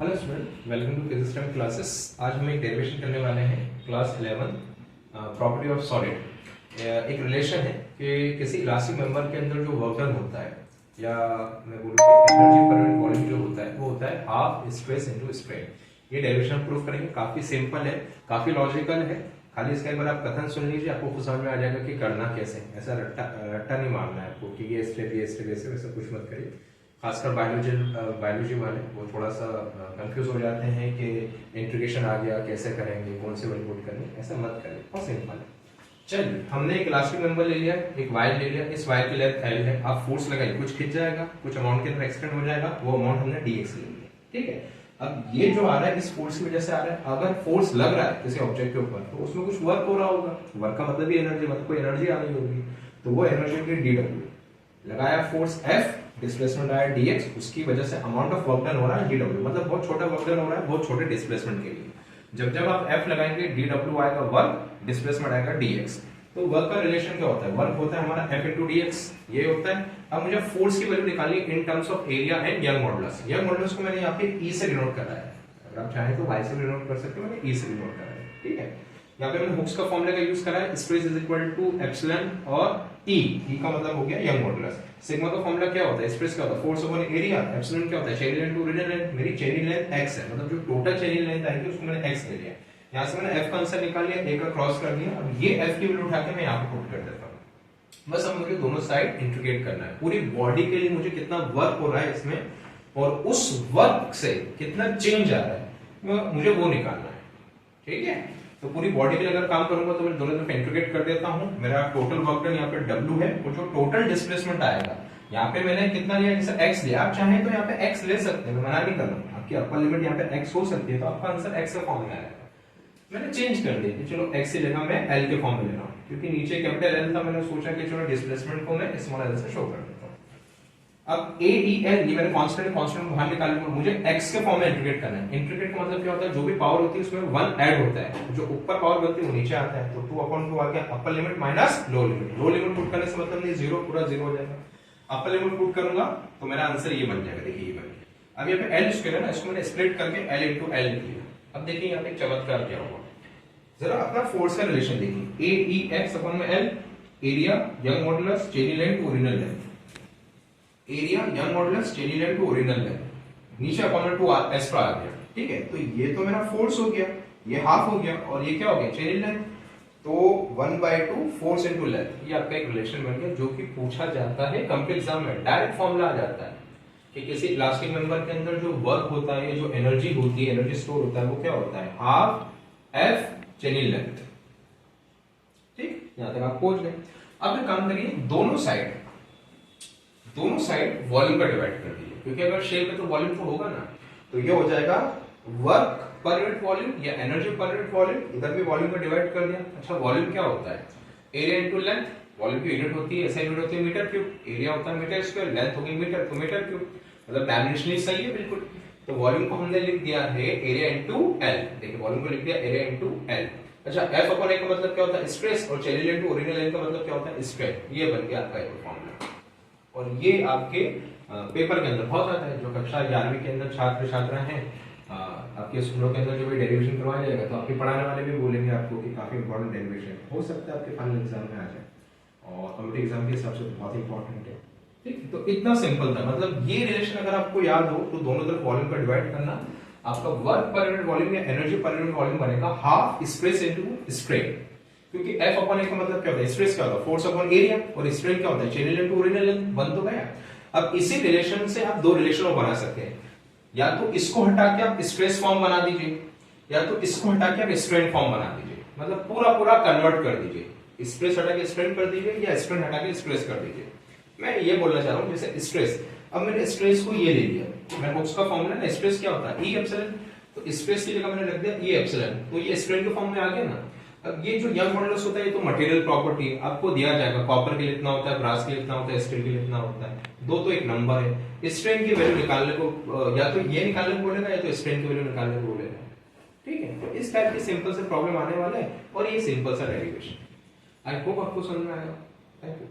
Hello student, welcome to physics time classes. आज हम एक डेरिवेशन करने वाले हैं क्लास 11 प्रॉपर्टी ऑफ सॉलिड। एक रिलेशन है कि किसी इलास्टिक मेंबर के अंदर जो वर्क डन होता है या मैं बोलूँ कि एनर्जी पर यूनिट वॉल्यूम जो होता है वो होता है हाफ स्ट्रेस इनटू स्ट्रेन। ये डेरिवेशन प्रूफ करेंगे, काफी सिंपल है, काफी लॉजिकल है। खाली इसका एक बार आप कथन सुन लीजिए, आपको समझ में आ जाएगा कि करना कैसे। ऐसा रट्टा नहीं मारना है आपको कि ये स्टेप वैसे कुछ मत करिए। खासकर बायोलॉजी वाले वो थोड़ा सा कंफ्यूज हो जाते हैं कि इंटीग्रेशन आ गया कैसे करेंगे, कौन से वाली पुट करेंगे, ऐसा मत करें, बहुत सिंपल है। चलिए, हमने एक इलास्टिक मेंबर ले लिया, एक वायर ले लिया, इस वायर की लेंथ L है। आप फोर्स लगाइए, कुछ खिंच जाएगा, कुछ अमाउंट के अंदर एक्सटेंड हो जाएगा, वो अमाउंट हमने dx ले लिया, ठीक है। अब ये जो आ रहा है इस फोर्स की वजह से आ रहा है। अगर फोर्स लग रहा है किसी ऑब्जेक्ट के ऊपर तो उसमें कुछ वर्क हो रहा होगा। वर्क का मतलब ही एनर्जी, मतलब कोई एनर्जी आ रही होगी, तो वो एनर्जी होगी dw। लगाया फोर्स F, डिस्प्लेसमेंट आया dx, उसकी वजह से अमाउंट ऑफ वर्क डन हो रहा है dw, मतलब बहुत छोटा वर्क डन हो रहा है बहुत छोटे डिस्प्लेसमेंट के लिए। जब आप F लगाएंगे dw आएगा वर्क, डिस्प्लेसमेंट आएगा dx। तो वर्क का रिलेशन क्या होता है? वर्क होता है हमारा F into dx, ये होता है। अब मुझे फोर्स की वैल्यू निकालनी है in terms of area and young modulus. Young modulus को मैंने यहाँ पे E से डिनोट करा है, अगर आप चाहें तो Y से भी डिनोट कर सकते हो, मैंने E से डिनोट करा है, ठीक है। यहाँ पे मैंने हुक्स का फॉर्मूला का यूज करा है, stress is equal to epsilon और E का मतलब हो गया यंग मॉडुलस। सिग्मा का फॉर्मूला क्या होता है? स्ट्रेस क्या होता है? Force upon area. एप्सिलॉन क्या होता है? चेनी लेंथ टू ओरिजिनल लेंथ। मेरी चेनी लेंथ x है, मतलब जो टोटल चेनी लेंथ आएगी उसको मैंने x ले लिया। यहाँ से मैंने f का आंसर निकाल लिया, a का क्रॉस कर दिया। अब ये f की वैल्यू उठा के मैं यहाँ पे पुट कर देता हूँ। बस अब मुझे दोनों साइड इंटीग्रेट करना है। पूरी बॉडी के लिए मुझे कितना वर्क हो रहा है इसमें और उस वर्क से कितना चेंज आ रहा है मुझे वो निकालना है, ठीक है। तो पूरी बॉडी के लिए अगर काम करूंगा तो मैं दोनों तरफ इंटीग्रेट कर देता हूं। मेरा टोटल वर्क डन यहाँ पे W है और जो टोटल डिस्प्लेसमेंट आएगा यहाँ पे मैंने कितना लिया, जैसे x लिया। आप चाहें तो यहाँ पे x ले सकते हैं, मैं मना नहीं कर रहा हूँ, आपकी अपर लिमिट यहाँ पे x हो सकती है, तो आपका आंसर x के फॉर्म में आएगा। मैंने चेंज कर दिया कि चलो x की जगह मैं L के फॉर्म में ले रहा हूँ, क्योंकि नीचे कैपिटल L था। मैंने सोचा कि चलो डिस्प्लेसमेंट को मैं स्मॉल l से शो कर देता हूँ। अब a d l ये मैंने कांस्टेंट बाहर निकालने को मुझे x के फॉर्म में इंटीग्रेट करना है। इंटीग्रेट का मतलब क्या होता है? जो भी पावर होती है उसमें 1 ऐड होता है, जो ऊपर पावर बनती है वो नीचे आता है। तो 2/2 आ गया upper limit minus low limit. लो लिमिट पुट करने से मतलब नहीं, 0 पूरा 0 हो जाएगा। अपर लिमिट पुट करूंगा तो मेरा आंसर ये बन जाएगा, देखिए ये बन गया। अब यहाँ पे l स्क्वायर है ना, इसको मैंने स्प्लिट करके l into l लिख लिया। अब देखिए यहाँ पे चमत्कार क्या हुआ, जरा अपना फोर्स का रिलेशन देखिए। a e x अपॉन में l, एरिया यंग मॉडुलस चेनी length to original length, area Young modulus चेनी लेंथ टू ओरिजिनल लेंथ, नीचे अपॉन में 2 s पर आ गया, ठीक है। तो ये तो मेरा फोर्स हो गया, ये हाफ हो गया, और ये क्या हो गया? चेनी लेंथ। तो 1/2 फोर्स इनटू लेंथ, ये आपका एक रिलेशन बन गया जो कि पूछा जाता है कंप्लीट एग्जाम में। डायरेक्ट फॉर्मूला आ जाता है कि किसी इलास्टिक मेंबर के अंदर जो वर्क होता है, जो एनर्जी होती है, एनर्जी स्टोर होता है, वो क्या होता है? हाफ f चेनी लेंथ, ठीक। यहां तक आप पहुंच गए। अब एक काम करिए, दोनों साइड वॉल्यूम का डिवाइड कर दीजिए, क्योंकि अगर शेप है तो वॉल्यूम तो होगा ना। तो ये हो जाएगा वर्क पर यूनिट वॉल्यूम या एनर्जी पर यूनिट वॉल्यूम। इधर भी वॉल्यूम का डिवाइड कर दिया। अच्छा, वॉल्यूम क्या होता है? Area into length. वॉल्यूम की यूनिट होती है, ऐसा यूनिट होती है मीटर क्यूब। एरिया होता है मीटर स्क्वायर, लेंथ होगी मीटर, तो मीटर क्यूब, मतलब डायमेंशनली सही है बिल्कुल। तो वॉल्यूम को हमने लिख दिया है एरिया इनटू एल। देखिए वॉल्यूम को लिख दिया एरिया इनटू एल। अच्छा, F अपॉन A का मतलब क्या होता है? स्ट्रेस, और चेनी लेंथ टू ओरिजिनल लेंथ का मतलब क्या होता है? स्ट्रेन। ये बन गया आपका एक फॉर्मूला, और ये आपके पेपर के अंदर बहुत आता है। जो कक्षा 11वीं के अंदर छात्र हैं, आपके स्कूलों के अंदर जो भी डेरिवेशन करवाया जाएगा तो आपके पढ़ाने वाले भी बोलेंगे आपको कि काफी इंपॉर्टेंट डेरिवेशन हो सकता है आपके फाइनल एग्जाम में आ जाए, और कॉम्पिटिटिव एग्जाम के हिसाब से तो बहुत इंपॉर्टेंट है, ठीक। तो इतना सिंपल था, मतलब ये रिलेशन अगर आपको याद हो तो दोनों तरफ वॉल्यूम का डिवाइड करना, आपका वर्क पर यूनिट वॉल्यूम या एनर्जी पर यूनिट वॉल्यूम बनेगा हाफ स्ट्रेस इनटू स्ट्रेन। क्योंकि F अपॉन A का मतलब क्या होता है? स्ट्रेस क्या होता है? फोर्स अपॉन एरिया, और स्ट्रेन क्या होता है? चेनी लेंथ टू ओरिजिनल लेंथ। बन तो गया। अब इसी रिलेशन से आप दो रिलेशन बना सकते हैं, या तो इसको हटा के आप स्ट्रेस फॉर्म बना दीजिए, या तो इसको हटा के आप स्ट्रेन फॉर्म बना दीजिए, मतलब पूरा कन्वर्ट कर दीजिए। स्ट्रेस हटा के स्ट्रेन कर दीजिए या स्ट्रेन हटा के स्ट्रेस कर दीजिए। मैं ये बोलना चाह रहा हूं जैसे स्ट्रेस, अब मैंने स्ट्रेस को ये ले लिया, मैं हुक्स का फॉर्मूला ना, स्ट्रेस क्या होता है? E epsilon. तो स्ट्रेस की जगह मैंने रख दिया E एप्सिलॉन, तो ये स्ट्रेन के फॉर्म में आ गया ना। अब ये जो यंग मॉडुलस होता है, ये तो मटेरियल प्रॉपर्टी है, आपको दिया जाएगा कॉपर के लिए इतना होता है, ब्रास के लिए इतना होता है, स्टील के लिए इतना होता है। दो तो एक नंबर है। स्ट्रेन की वैल्यू निकालने को या तो ये निकालने को बोलेगा या तो स्ट्रेन की वैल्यू निकालने को बोलेगा, ठीक है। तो इस टाइप की सिंपल से प्रॉब्लम आने वाला है, और ये सिंपल सा डेरिवेशन। आई होप आपको समझ में आएगा। Thank you.